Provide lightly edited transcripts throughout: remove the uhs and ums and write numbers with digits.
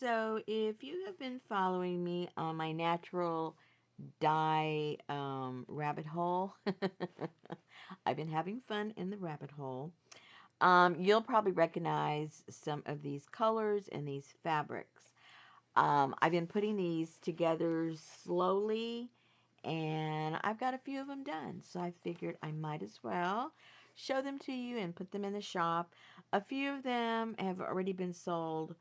So if you have been following me on my natural dye rabbit hole, I've been having fun in the rabbit hole. You'll probably recognize some of these colors and these fabrics. I've been putting these together slowly, and I've got a few of them done. So I figured I might as well show them to you and put them in the shop. A few of them have already been sold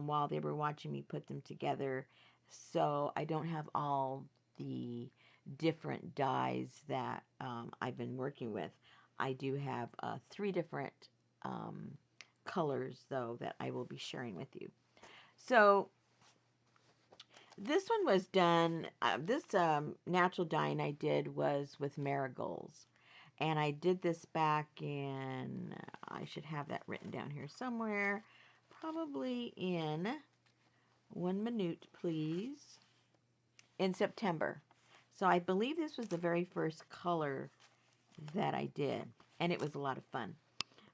while they were watching me put them together. So I don't have all the different dyes that I've been working with. I do have three different um, colors, though, that I will be sharing with you. So this one was done, this natural dyeing I did was with marigolds. And I did this back in, I should have that written down here somewhere, probably in 1 minute, please, in September. So I believe this was the very first color that I did, and it was a lot of fun.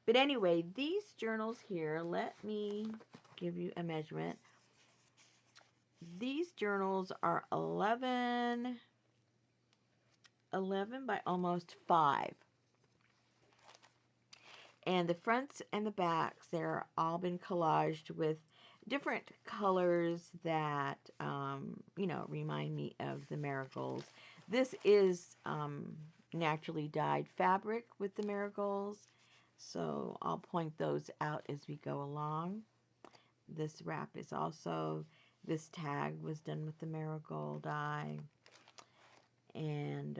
But anyway, these journals here, let me give you a measurement. These journals are 11 by almost 5. And the fronts and the backs, they're all been collaged with different colors that, remind me of the marigolds. This is naturally dyed fabric with the marigolds, so I'll point those out as we go along. This wrap is also, this tag was done with the marigold dye. And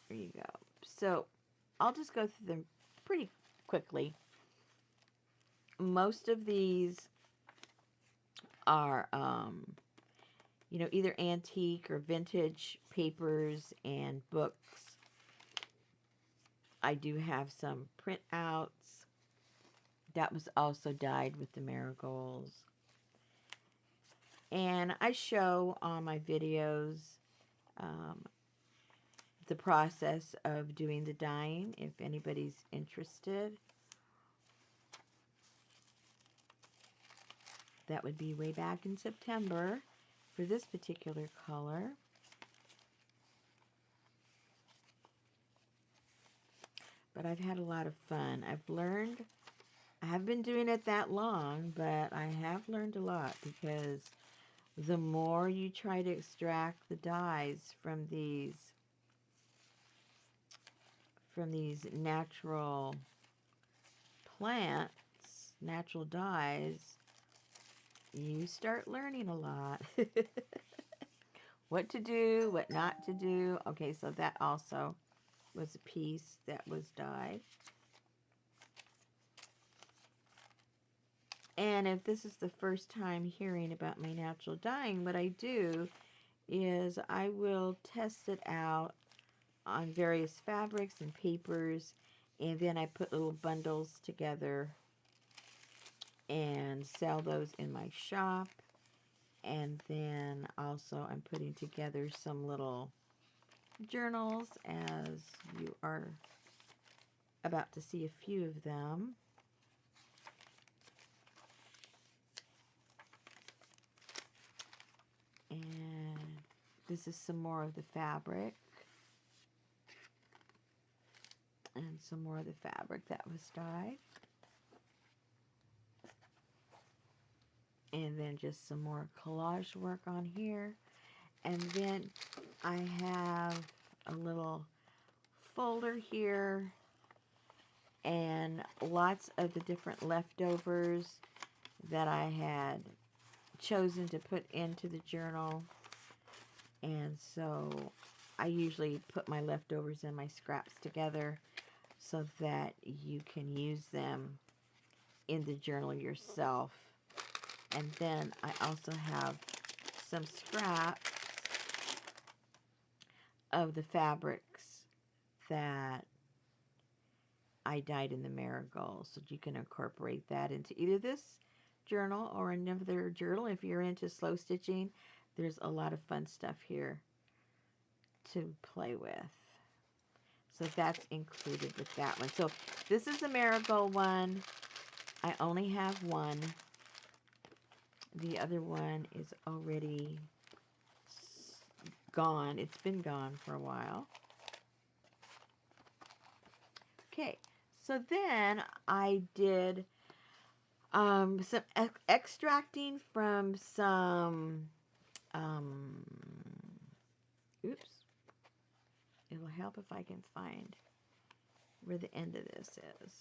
there you go. So I'll just go through them pretty quickly. Most of these are, either antique or vintage papers and books. I do have some printouts. That was also dyed with the marigolds. And I show on my videos um, the process of doing the dyeing if anybody's interested. That would be way back in September for this particular color. But I've had a lot of fun. I've learned, I haven't been doing it that long, but I have learned a lot because the more you try to extract the dyes from these natural plants, natural dyes, you start learning a lot. What to do, what not to do. Okay, so that also was a piece that was dyed. And if this is the first time hearing about my natural dyeing, what I do is I will test it out on various fabrics and papers, and then I put little bundles together and sell those in my shop. And then also I'm putting together some little journals, as you are about to see a few of them. And this is some more of the fabric. And some more of the fabric that was dyed. And then just some more collage work on here. And then I have a little folder here and lots of the different leftovers that I had chosen to put into the journal. And so I usually put my leftovers and my scraps together so that you can use them in the journal yourself. And then I also have some scraps of the fabrics that I dyed in the marigold, so you can incorporate that into either this journal or another journal. If you're into slow stitching, there's a lot of fun stuff here to play with. So that's included with that one. So this is the marigold one. I only have one. The other one is already gone. It's been gone for a while. Okay, so then I did some extracting from some, um, oops, it'll help if I can find where the end of this is.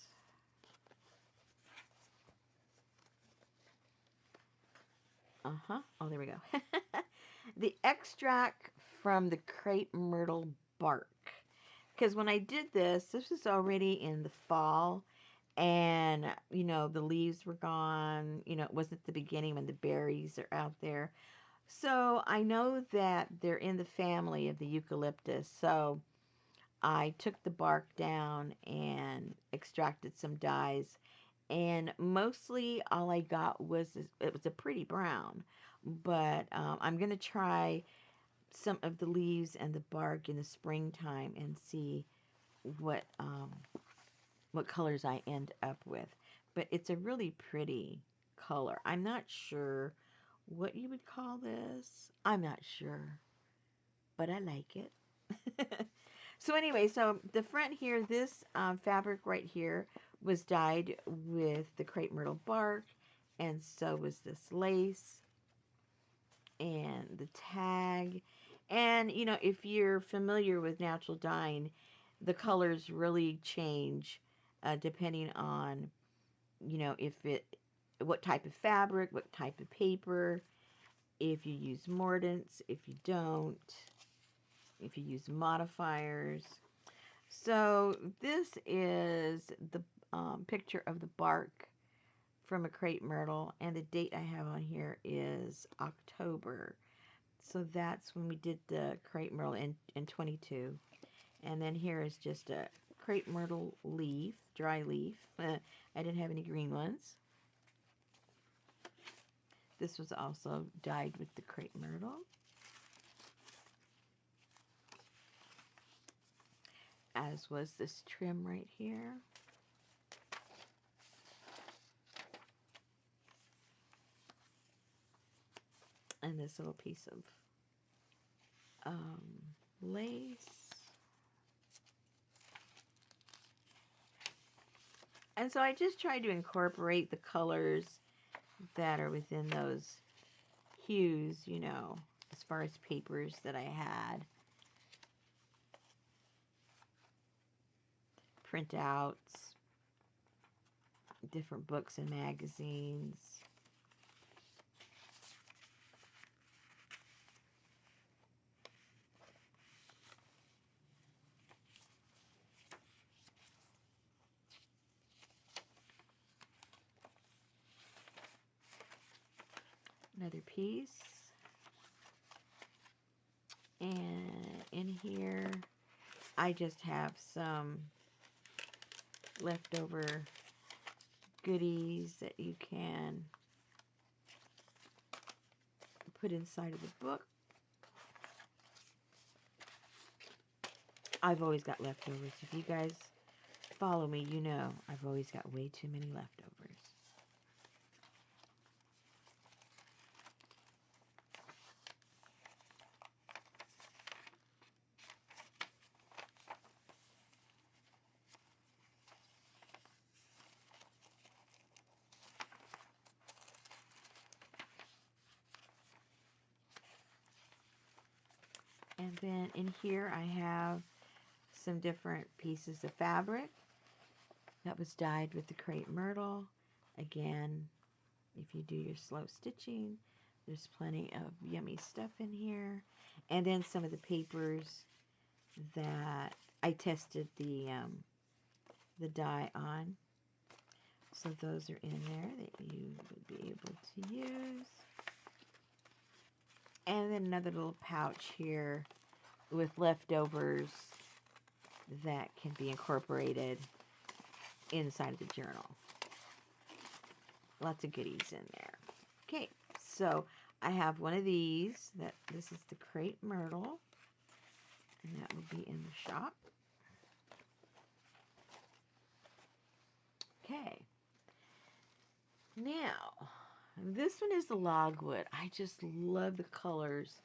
Oh, there we go. The extract from the crepe myrtle bark. Because when I did this, this was already in the fall, and the leaves were gone. It wasn't the beginning when the berries are out there. So I know that they're in the family of the eucalyptus. So I took the bark down and extracted some dyes, and mostly all I got was it was a pretty brown. But I'm gonna try some of the leaves and the bark in the springtime and see what what colors I end up with. But it's a really pretty color. I'm not sure what you would call this. I'm not sure, but I like it. So anyway, so the front here, this fabric right here was dyed with the crepe myrtle bark, and so was this lace and the tag. And if you're familiar with natural dyeing, the colors really change depending on if what type of fabric, what type of paper, if you use mordants, if you don't, if you use modifiers. So this is the picture of the bark from a crepe myrtle, and the date I have on here is October. So that's when we did the crepe myrtle in 22. And then here is just a crepe myrtle leaf, dry leaf. I didn't have any green ones. This was also dyed with the crepe myrtle. As was this trim right here. And this little piece of lace. And so I just tried to incorporate the colors that are within those hues, as far as papers that I had. Printouts, different books and magazines. Another piece. And in here, I just have some leftover goodies that you can put inside of the book. I've always got leftovers. If you guys follow me, you know I've always got way too many leftovers. And then in here I have some different pieces of fabric that was dyed with the crepe myrtle. Again, if you do your slow stitching, there's plenty of yummy stuff in here. And then some of the papers that I tested the dye on. So those are in there that you would be able to use. And then another little pouch here with leftovers that can be incorporated inside of the journal. Lots of goodies in there. Okay, so I have one of these. This is the crepe myrtle, and that will be in the shop. Okay, Now, this one is the Logwood. I just love the colors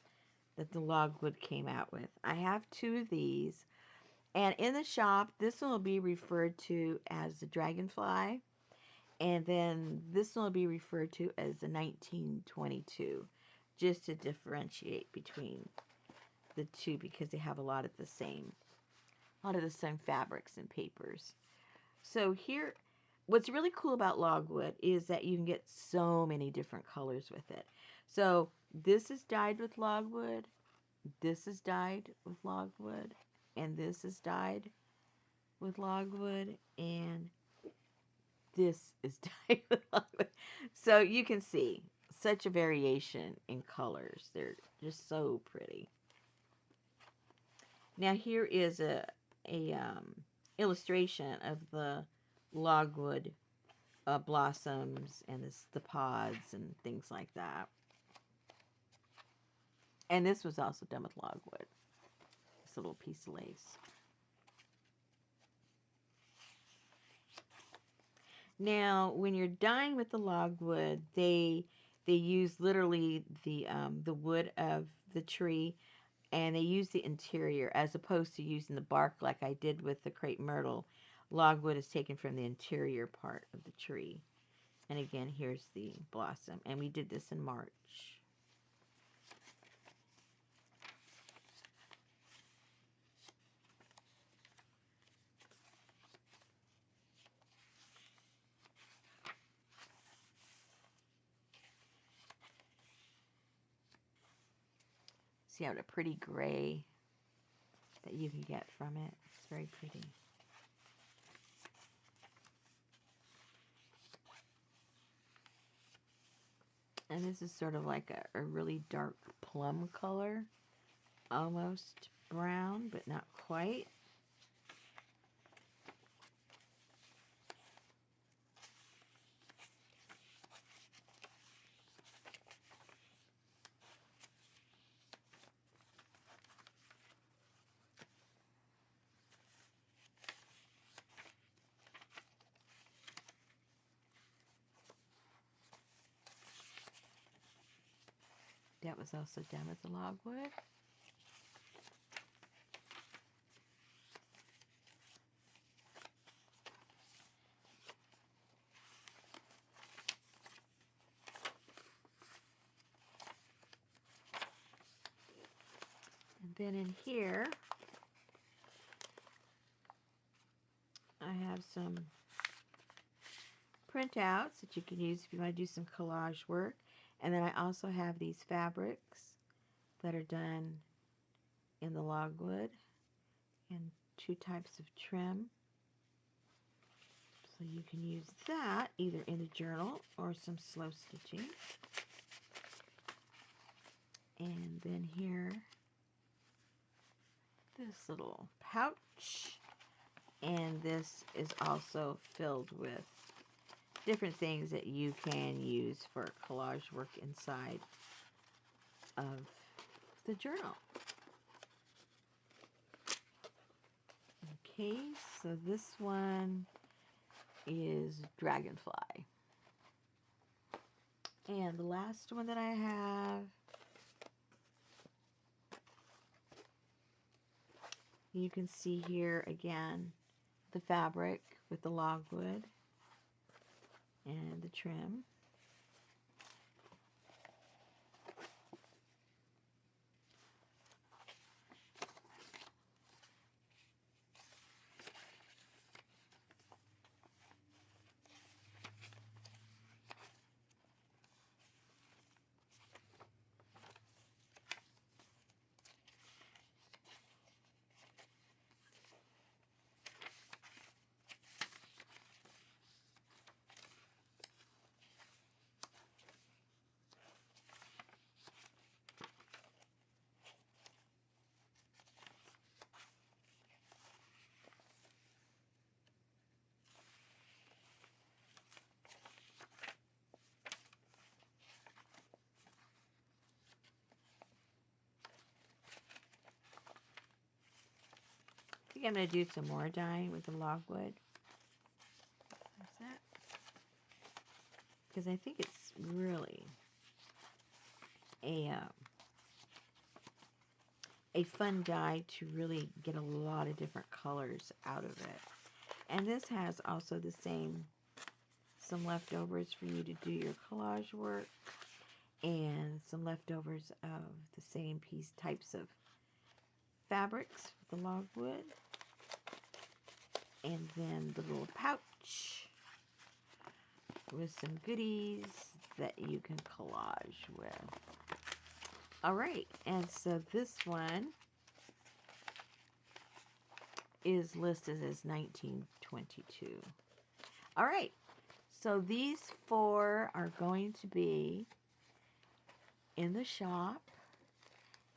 that the Logwood came out with. I have two of these. And in the shop, this one will be referred to as the Dragonfly. And then this one will be referred to as the 1922. Just to differentiate between the two because they have a lot of the same fabrics and papers. So here, what's really cool about Logwood is that you can get so many different colors with it. So this is dyed with Logwood, this is dyed with Logwood, and this is dyed with Logwood, and this is dyed with Logwood. So you can see such a variation in colors. They're just so pretty. Now here is a illustration of the Logwood blossoms and the pods and things like that. And this was also done with Logwood. This little piece of lace. Now, when you're dyeing with the Logwood, they use literally the wood of the tree, and they use the interior as opposed to using the bark like I did with the Crepe Myrtle. Logwood is taken from the interior part of the tree. And again, here's the blossom. And we did this in March. See how the pretty gray that you can get from it. It's very pretty. And this is sort of like a really dark plum color. Almost brown, but not quite. That was also done with the Logwood. And then in here, I have some printouts that you can use if you want to do some collage work. And then I also have these fabrics that are done in the Logwood and two types of trim. So you can use that either in a journal or some slow stitching. And then here, this little pouch. And this is also filled with different things that you can use for collage work inside of the journal. Okay, so this one is Dragonfly. And the last one that I have, you can see here again the fabric with the Logwood and the trim. I think I'm going to do some more dyeing with the Logwood. That's that. because I think it's really a a fun die to really get a lot of different colors out of it. And this has also the same, some leftovers for you to do your collage work, and some leftovers of the same types of fabrics, the logwood, and then the little pouch with some goodies that you can collage with. All right, and so this one is listed as 1922. All right, so these four are going to be in the shop,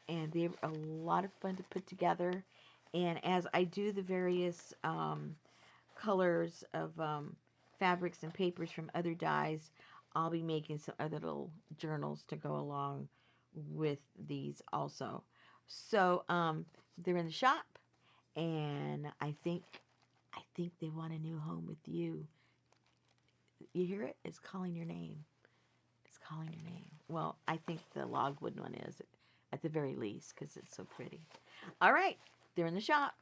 and they're a lot of fun to put together. And as I do the various colors of fabrics and papers from other dyes, I'll be making some other little journals to go along with these also. So they're in the shop, and I think they want a new home with you. You hear it? It's calling your name. It's calling your name. Well, I think the logwood one is at the very least because it's so pretty. All right, they're in the shop.